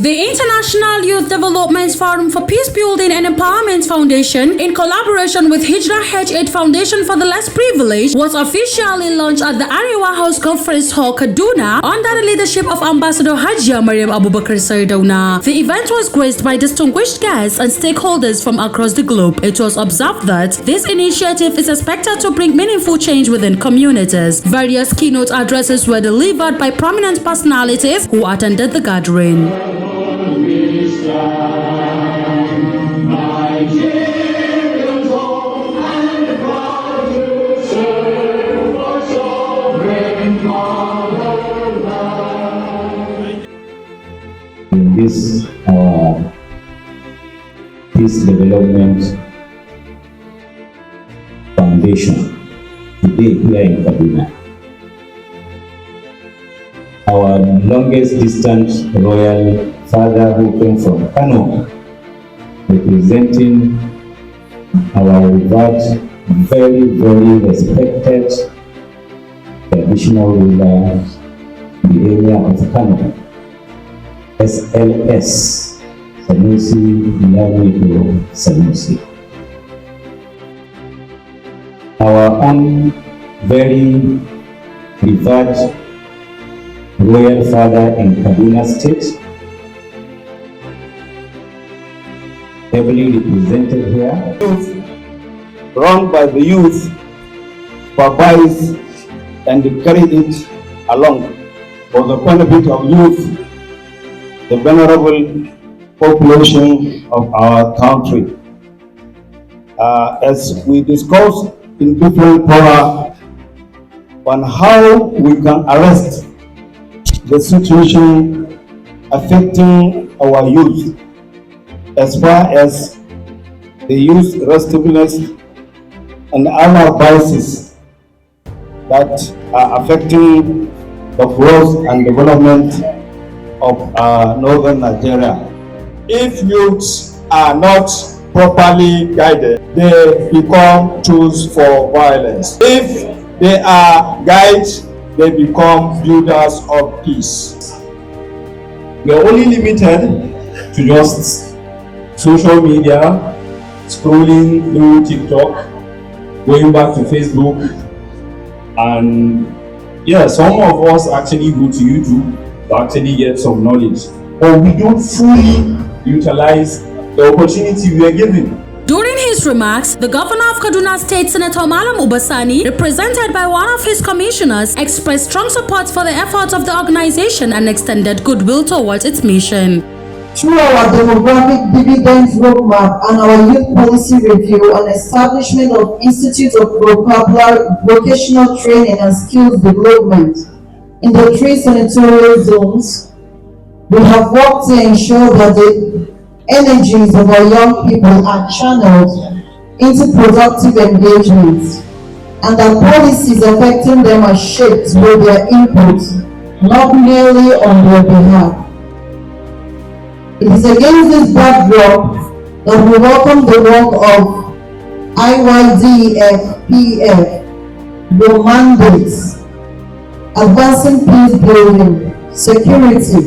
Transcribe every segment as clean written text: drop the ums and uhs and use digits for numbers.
The International Youth Development Forum for Peace Building and Empowerment Foundation, in collaboration with Hijra H8 Foundation for the Less Privileged, was officially launched at the Arewa House Conference Hall, Kaduna, under the leadership of Ambassador Hajia Mariam Abubakar Sardauna. The event was graced by distinguished guests and stakeholders from across the globe. It was observed that this initiative is expected to bring meaningful change within communities. Various keynote addresses were delivered by prominent personalities who attended the gathering. In this Peace Development Foundation today here in Kaduna, our longest distance royal father who came from Kano, representing our revered, very, very respected traditional ruler in the area of Kano, SLS, Sanusi Lamido Sanusi. Our own very revered royal father in Kaduna State, heavily represented here. Youth, run by the youth, supervise and carry it along for the benefit of youth, the vulnerable population of our country. As we discussed in different fora on how we can arrest the situation affecting our youth, as far as the youth restiveness and other vices that are affecting the growth and development of northern Nigeria. If youths are not properly guided, they become tools for violence. If they are guided, they become builders of peace. We are only limited to just social media, scrolling through TikTok, going back to Facebook, and some of us actually go to YouTube to actually get some knowledge, but we don't fully utilize the opportunity we are given. During his remarks, the governor of Kaduna State, Senator Malam Ubasani, represented by one of his commissioners, expressed strong support for the efforts of the organization and extended goodwill towards its mission. Through our demographic dividends roadmap and our youth policy review and establishment of Institute of Vocational Training and Skills Development in the 3 senatorial zones, we have worked to ensure that the energies of our young people are channeled into productive engagements and that policies affecting them are shaped with their input, not merely on their behalf. It is against this backdrop that we welcome the work of IYDF-PF, the mandates, advancing peace building, security,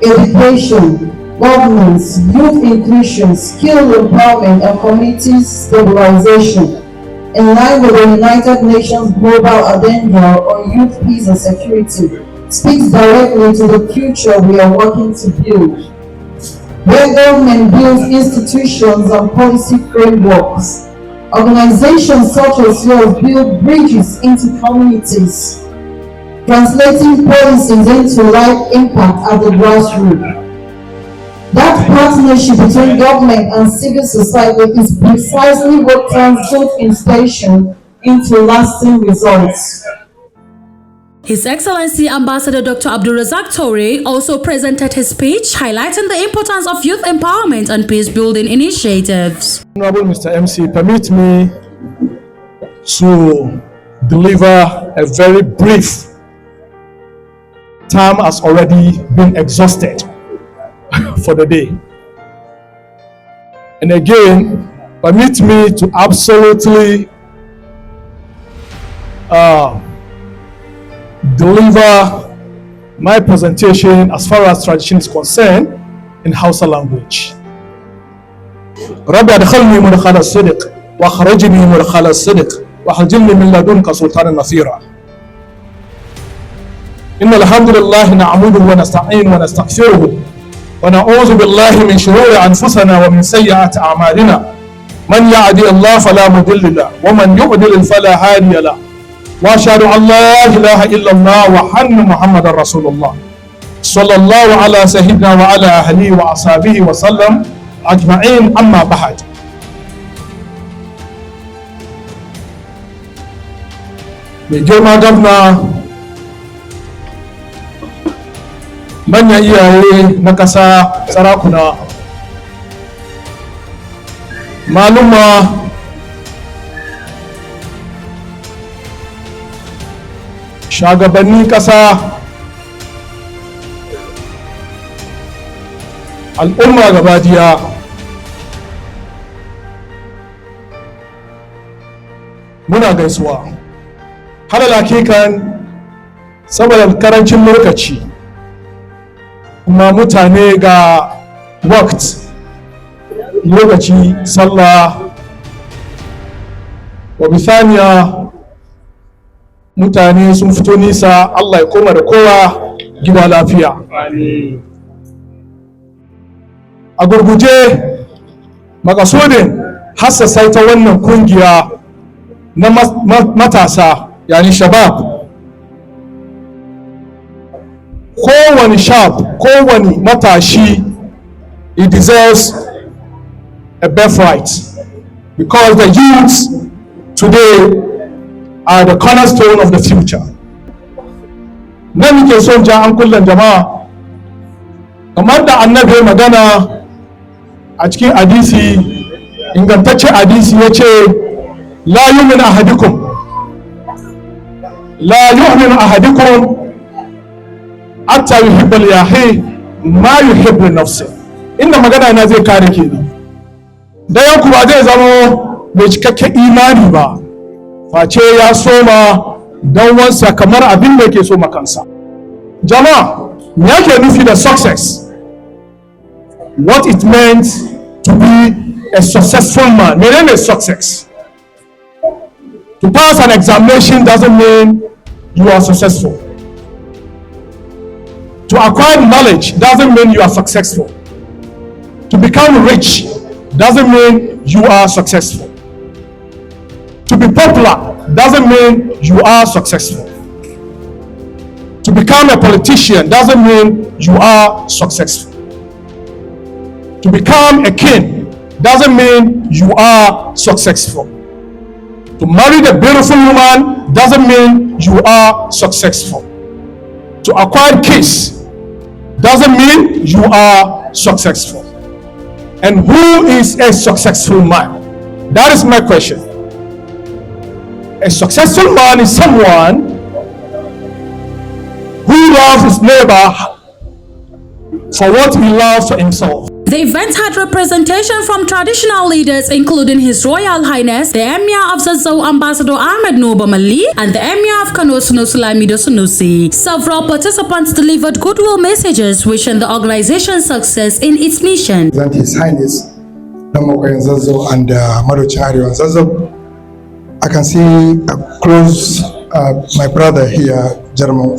education, governance, youth inclusion, skill empowerment, and community stabilization, in line with the United Nations Global Agenda on Youth, Peace and Security, speaks directly to the future we are working to build, where government builds institutions and policy frameworks. Organizations such as yours build bridges into communities, translating policies into life impact at the grassroots. That partnership between government and civil society is precisely what turns good intention into lasting results. His Excellency Ambassador Dr. Abdulrazak Toure also presented his speech, highlighting the importance of youth empowerment and peace-building initiatives. Honorable Mr. MC, permit me to deliver a very brief. Time has already been exhausted for the day. And again, permit me to absolutely deliver my presentation as far as tradition is concerned in Hausa language. رب أدخلني مدخل الصدق وأخرجني مدخل الصدق وأخرجني من لدنك سلطانا نصيرا. إن الحمد لله نعمده ونستعين ونستغفره ونعوذ بالله من شرور أنفسنا ومن سيئات أعمالنا. من يهدي الله فلا مضل له ومن يضلل فلا هادي له. وأشهد أن لا إله إلا الله وأن محمدا رسول الله. صلى الله على سيدنا وعلى أهله وأصحابه وسلم أجمعين. أما بعد. Mai girma gwamna, manyan iyaye na ƙasa, sarakuna, maluma, shugabannin ƙasa, al'umma gabadiya, muna gaisuwa. Halal hakikan saboda karancin lokaci kuma mutane ga lokaci sallah wa bisaniya mutane sun fito nisa. Allah ya koma da kowa gida lafiya. A gurguje makasudin hassasa ta wannan kungiya na matasa yani shabab, kowane matashi, he deserves a birthright because the youths today are the cornerstone of the future. Nan muke son ja an kullum jama'a kamar da annabi magana a cikin hadisi, ingantacce hadisi ya ce la yu'minu ahadukum hatta yuhibba li akhihi ma yuhibbu li nafsihi. Inda magana na zai kare kenan. Dayan ku ba zai zama mai cikakken imani ba face ya soma dan wansa kamar abin da yake so kansa. Jama'a, me yake nufi da success? What it meant to be a successful man. Menene success? To pass an examination doesn't mean you are successful. To acquire knowledge doesn't mean you are successful. To become rich doesn't mean you are successful. To be popular doesn't mean you are successful. To become a politician doesn't mean you are successful. To become a king doesn't mean you are successful. To marry the beautiful woman doesn't mean you are successful. To acquire kids doesn't mean you are successful. And who is a successful man? That is my question. A successful man is someone who loves his neighbor for what he loves for himself. The event had representation from traditional leaders including His Royal Highness, the Emir of Zazzau Ambassador Ahmed Noba Mali, and the Emir of Kano Sunusi Lamido Sunusi. Several participants delivered goodwill messages wishing the organization success in its mission. His Highness Namoka Zazzau and Maruchari on Zazzau. I can see close my brother here, German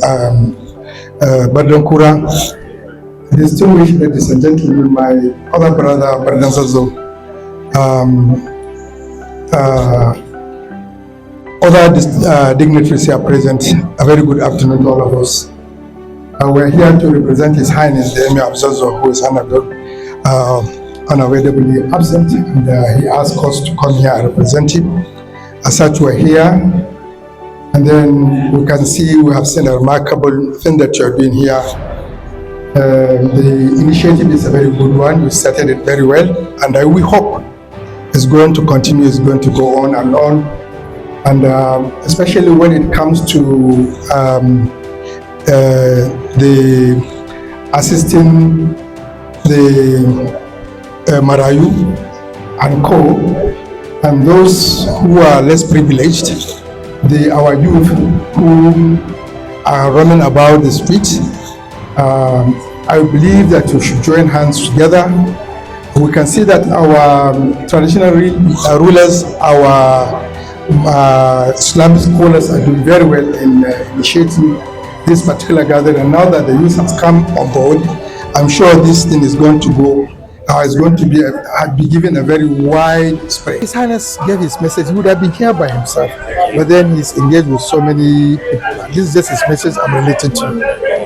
Badon Kura. Distinguished ladies and gentlemen, my other brother, Brother Zazzau, other dignitaries here present, a very good afternoon to all of us. We're here to represent His Highness, the Emir of Zazzau, who is unavoidably absent, and he asked us to come here and represent him. As such, we're here, and then we can see we have seen a remarkable thing that you're doing here. The initiative is a very good one. You started it very well, and we hope it's going to continue, it's going to go on, and especially when it comes to the assisting the Marayu and co, and those who are less privileged, our youth who are running about the streets. I believe that we should join hands together. We can see that our traditional rulers, our Islamic scholars are doing very well in initiating this particular gathering. And now that the youth has come on board, I'm sure this thing is going to go. Is going to be given a very wide spread. His Highness gave his message. He would have been here by himself, but then he's engaged with so many people. This is just his message I'm related to.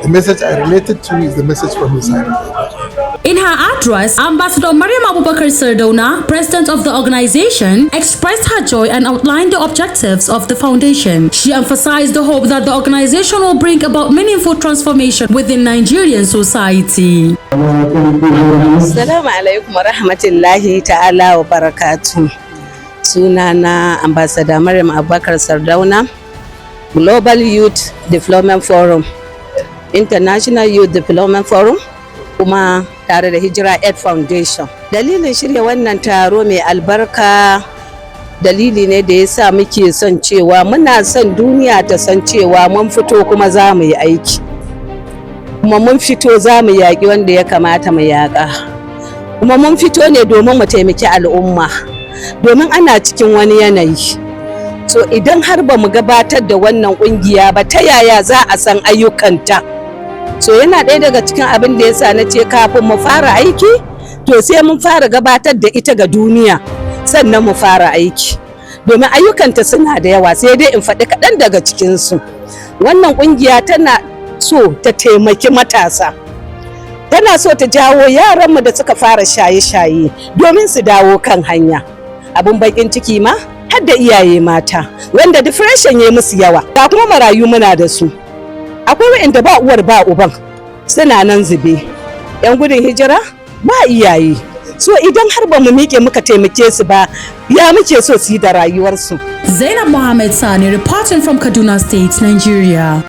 The message I related to is the message from His Highness. In her address, Ambassador Mariam Abubakar Sardauna, president of the organization, expressed her joy and outlined the objectives of the foundation. She emphasized the hope that the organization will bring about meaningful transformation within Nigerian society. Assalamu alaikum wa rahmatullahi ta'ala wa barakatuh. Sunana Ambassador Mariam Abubakar Sardauna, Global Youth Development Forum, International Youth Development Forum, kuma tare da Hijra Aid Foundation. Dalilin shirya wannan taro mai albarka dalili ne da yasa muke son cewa muna son duniya ta san cewa mun fito kuma za mu yi aiki. Kuma mun fito za mu yaƙi wanda ya kamata mu yaƙa. Kuma mun fito ne domin mu taimaki al'umma. Domin ana cikin wani yanayi. So idan har ba mu gabatar da wannan ƙungiya ba ta yaya za a san ayyukanta? So yana ɗaya daga cikin abin da yasa na ce kafin mu fara aiki to sai mun fara gabatar da ita ga duniya sannan mu fara aiki domin ayyukanta suna da yawa sai dai in faɗi kaɗan daga cikinsu. Wannan ƙungiya tana so ta taimaki matasa, tana so ta jawo yaranmu da suka fara shaye-shaye domin su dawo kan hanya. Abin bakin ciki ma har da iyaye mata wanda depression ya musu yawa, ga kuma marayu muna da su. Akwai waɗanda ba uwar ba uban suna nan zube, 'yan gudun hijira ba iyaye. So idan har ba mu miƙe muka taimake su ba, ya muke so su yi da rayuwarsu. Zainab Mohammed Sani reporting from Kaduna State, Nigeria.